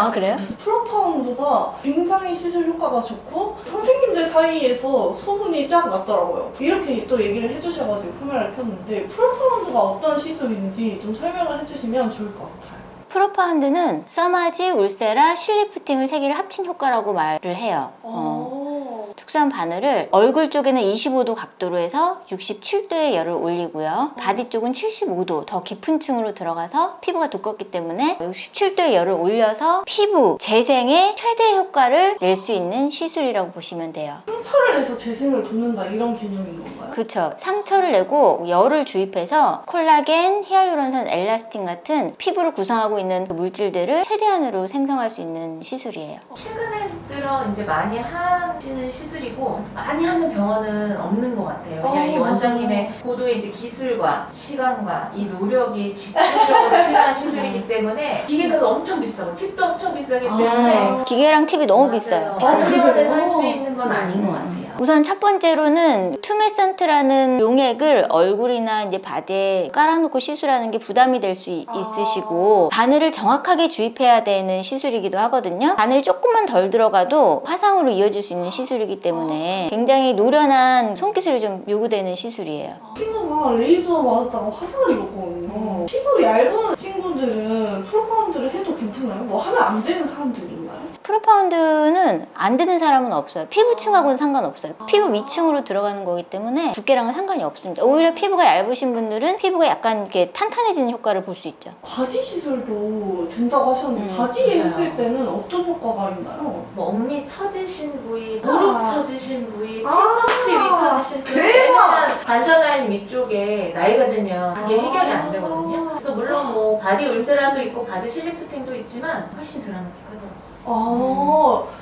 아, 그래요? 프로파운드가 굉장히 시술 효과가 좋고 선생님들 사이에서 소문이 쫙 났더라고요. 이렇게 또 얘기를 해주셔가지고 카메라를 켰는데 프로파운드가 어떤 시술인지 좀 설명을 해주시면 좋을 것 같아요. 프로파운드는 써마지, 울세라, 실리프팅을 세 개를 합친 효과라고 말을 해요. 특수한 바늘을 얼굴 쪽에는 25도 각도로 해서 67도의 열을 올리고요. 바디 쪽은 75도 더 깊은 층으로 들어가서 피부가 두껍기 때문에 67도의 열을 올려서 피부 재생에 최대 효과를 낼 수 있는 시술이라고 보시면 돼요. 상처를 내서 재생을 돕는다 이런 개념인 건가요? 그렇죠. 상처를 내고 열을 주입해서 콜라겐, 히알루론산, 엘라스틴 같은 피부를 구성하고 있는 그 물질들을 최대한으로 생성할 수 있는 시술이에요. 최근에 들어 이제 많이 하시는 시술이고 많이 하는 병원은 없는 것 같아요. 그냥 이 원장님의 고도의 이제 기술과 시간과 이 노력이 집중적으로 필요한 시술이기 때문에 기계가 엄청 비싸고 팁도 엄청 비싸기 때문에 기계랑 팁이 너무 비싸요. 병원에서 할 수 있는 건 아닌 것 같아요. 우선 첫 번째로는 투메센트라는 용액을 얼굴이나 이제 바디에 깔아놓고 시술하는 게 부담이 될 수 있으시고 바늘을 정확하게 주입해야 되는 시술이기도 하거든요. 바늘이 조금만 덜 들어가도 화상으로 이어질 수 있는 시술이기 때문에 굉장히 노련한 손기술이 좀 요구되는 시술이에요. 친구가 레이저 맞았다가 화상을 입었거든요. 피부 얇은 친구들은 프로파운드를 해도 괜찮나요? 뭐 하면 안 되는 사람들이 있나요? 프로파운드는 안 되는 사람은 없어요. 피부층하고는 상관없어요. 피부 위층으로 들어가는 거기 때문에 두께랑은 상관이 없습니다. 오히려 피부가 얇으신 분들은 피부가 약간 이렇게 탄탄해지는 효과를 볼 수 있죠. 바디 시술도 된다고 하셨는데 바디에 맞아요. 했을 때는 어떤 효과가 있나요? 뭐 엄미 처지신 부위, 무릎 처지신 부위, 아. 팔꿈치 위 처지신 부위, 대박! 왜냐면 관절라인 위쪽에 나이가 들면 그게 해결이 안 되거든요. 그래서 물론 뭐 바디 울세라도 있고 바디 실리프팅도 있지만 훨씬 드라마틱하더라고요.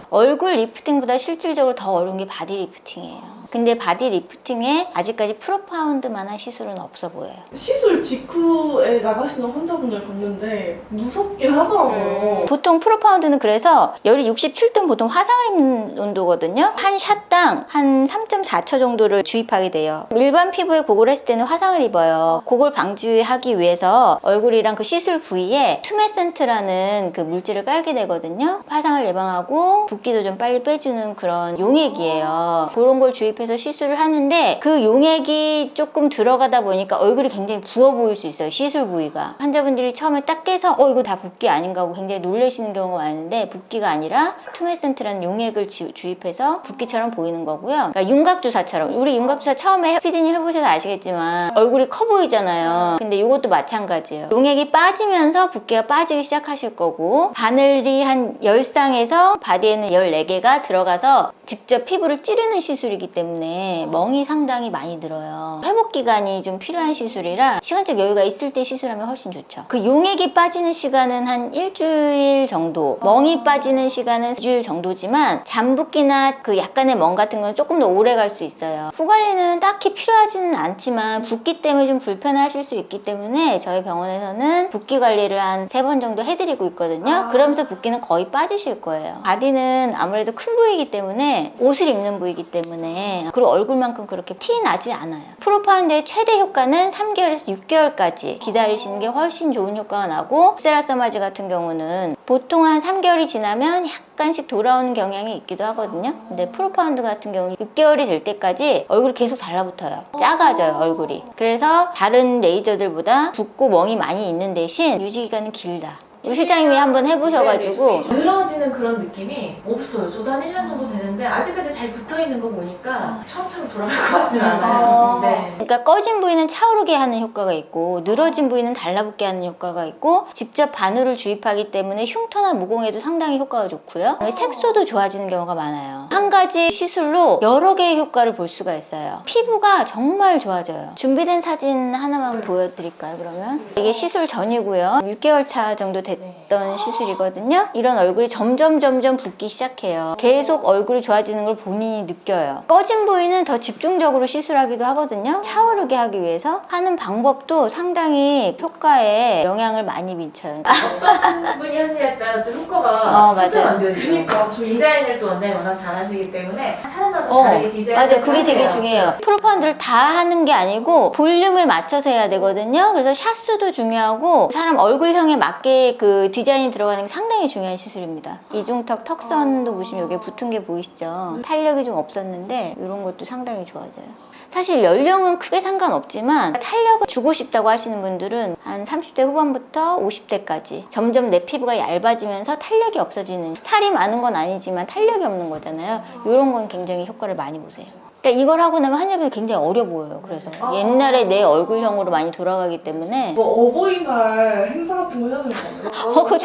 얼굴 리프팅보다 실질적으로 더 어려운 게 바디 리프팅이에요. 근데 바디 리프팅에 아직까지 프로파운드만한 시술은 없어 보여요. 시술 직후에 나가시는 환자분들 봤는데 무섭긴 하더라고요. 보통 프로파운드는 그래서 열이 67도는 보통 화상을 입는 온도거든요. 한 샷당 한 3.4초 정도를 주입하게 돼요. 일반 피부에 그걸 했을 때는 화상을 입어요. 그걸 방지하기 위해서 얼굴이랑 그 시술 부위에 투메센트라는 그 물질을 깔게 되거든요. 화상을 예방하고 붓기도 좀 빨리 빼주는 그런 용액이에요. 그런 걸 주입해서 시술을 하는데 그 용액이 조금 들어가다 보니까 얼굴이 굉장히 부어 보일 수 있어요. 시술 부위가. 환자분들이 처음에 딱 깨서 이거 다 붓기 아닌가 하고 굉장히 놀라시는 경우가 많은데 붓기가 아니라 투메센트라는 용액을 주입해서 붓기처럼 보이는 거고요. 그러니까 윤곽주사처럼. 우리 윤곽주사 처음에 피디님 해보셔서 아시겠지만 얼굴이 커 보이잖아요. 근데 이것도 마찬가지예요. 용액이 빠지면서 붓기가 빠지기 시작하실 거고 바늘이 한 10쌍에서 바디에는 14개가 들어가서 직접 피부를 찌르는 시술이기 때문에 멍이 상당히 많이 들어요. 회복 기간이 좀 필요한 시술이라 시간적 여유가 있을 때 시술하면 훨씬 좋죠. 그 용액이 빠지는 시간은 한 일주일 정도, 멍이 빠지는 시간은 2주일 정도지만 잠붓기나 그 약간의 멍 같은 건 조금 더 오래 갈 수 있어요. 후 관리는 딱히 필요하지는 않지만 붓기 때문에 좀 불편하실 수 있기 때문에 저희 병원에서는 붓기 관리를 한 3번 정도 해드리고 있거든요. 그러면서 붓기는 거의 빠지실 거예요. 바디는 아무래도 큰 부위이기 때문에 옷을 입는 부위이기 때문에 그리고 얼굴만큼 그렇게 티 나지 않아요. 프로파운드의 최대 효과는 3개월에서 6개월까지 기다리시는 게 훨씬 좋은 효과가 나고 세라서마지 같은 경우는 보통 한 3개월이 지나면 약간씩 돌아오는 경향이 있기도 하거든요. 근데 프로파운드 같은 경우는 6개월이 될 때까지 얼굴이 계속 달라붙어요. 작아져요, 얼굴이. 그래서 다른 레이저들보다 붓고 멍이 많이 있는 대신 유지기간은 길다. 우리 실장님이 한번 해보셔가지고 늘어지는 그런 느낌이 없어요. 저도 한 1년 정도 되는데 아직까지 잘 붙어있는 거 보니까 처음처럼 돌아갈 것 같진 않아요. 네. 그러니까 꺼진 부위는 차오르게 하는 효과가 있고 늘어진 부위는 달라붙게 하는 효과가 있고 직접 바늘을 주입하기 때문에 흉터나 모공에도 상당히 효과가 좋고요. 색소도 좋아지는 경우가 많아요. 한 가지 시술로 여러 개의 효과를 볼 수가 있어요. 피부가 정말 좋아져요. 준비된 사진 하나만 보여드릴까요, 그러면? 이게 시술 전이고요. 6개월 차 정도 됐던 시술이거든요. 이런 얼굴이 점점 붓기 시작해요. 계속 얼굴이 좋아지는 걸 본인이 느껴요. 꺼진 부위는 더 집중적으로 시술하기도 하거든요. 차오르게 하기 위해서 하는 방법도 상당히 효과에 영향을 많이 미쳐요. 어떤 분이 하느냐에 따라 또 효과가 맞아요. 천차만별이죠. 그러니까 디자인을 또 원장님 워낙 잘하시기 때문에 사람마다 다르게 디자인을 맞아. 그게 되게 하세요. 중요해요. 프로파운드를 다 하는 게 아니고 볼륨에 맞춰서 해야 되거든요. 그래서 샷수도 중요하고 사람 얼굴형에 맞게끔 그 디자인이 들어가는 게 상당히 중요한 시술입니다. 이중턱 턱선도 보시면 여기 붙은 게 보이시죠? 탄력이 좀 없었는데 이런 것도 상당히 좋아져요. 사실 연령은 크게 상관없지만 탄력을 주고 싶다고 하시는 분들은 한 30대 후반부터 50대까지 점점 내 피부가 얇아지면서 탄력이 없어지는, 살이 많은 건 아니지만 탄력이 없는 거잖아요. 이런 건 굉장히 효과를 많이 보세요. 그러니까 이걸 하고 나면 환자분이 굉장히 어려 보여요. 그래서 옛날에 내 얼굴형으로 많이 돌아가기 때문에 뭐 어버이날 행사 같은 거 해야 되는 거 아니에요? 그거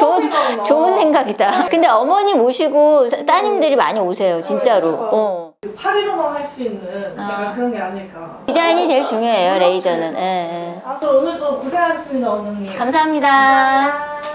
좋은 생각이다. 근데 어머니 모시고 따님들이 많이 오세요. 진짜로. 8일로만 할 수 있는 약간 그런 게 아닐까. 디자인이 제일 중요해요. 레이저는. 예, 예. 저 오늘도 고생하셨습니다, 원장님. 감사합니다. 감사합니다.